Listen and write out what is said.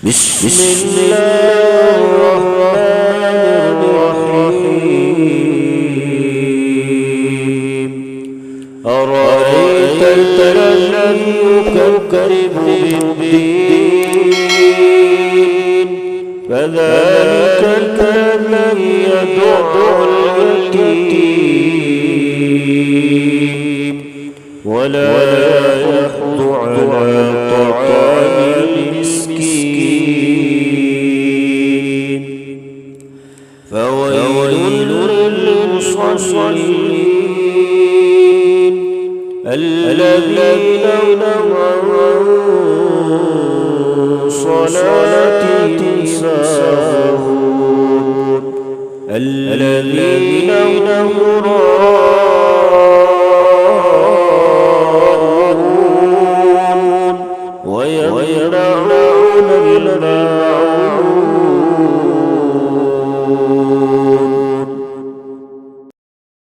بسم الله الرحمن الرحيم أرأيت الذي يكذب بالدين فذلك الذي يدع اليتيم ولا يحض على طعام المسكين فويل للمصلين الذين عن صلاتهم ساهون الذين هم يراءون ويمنعون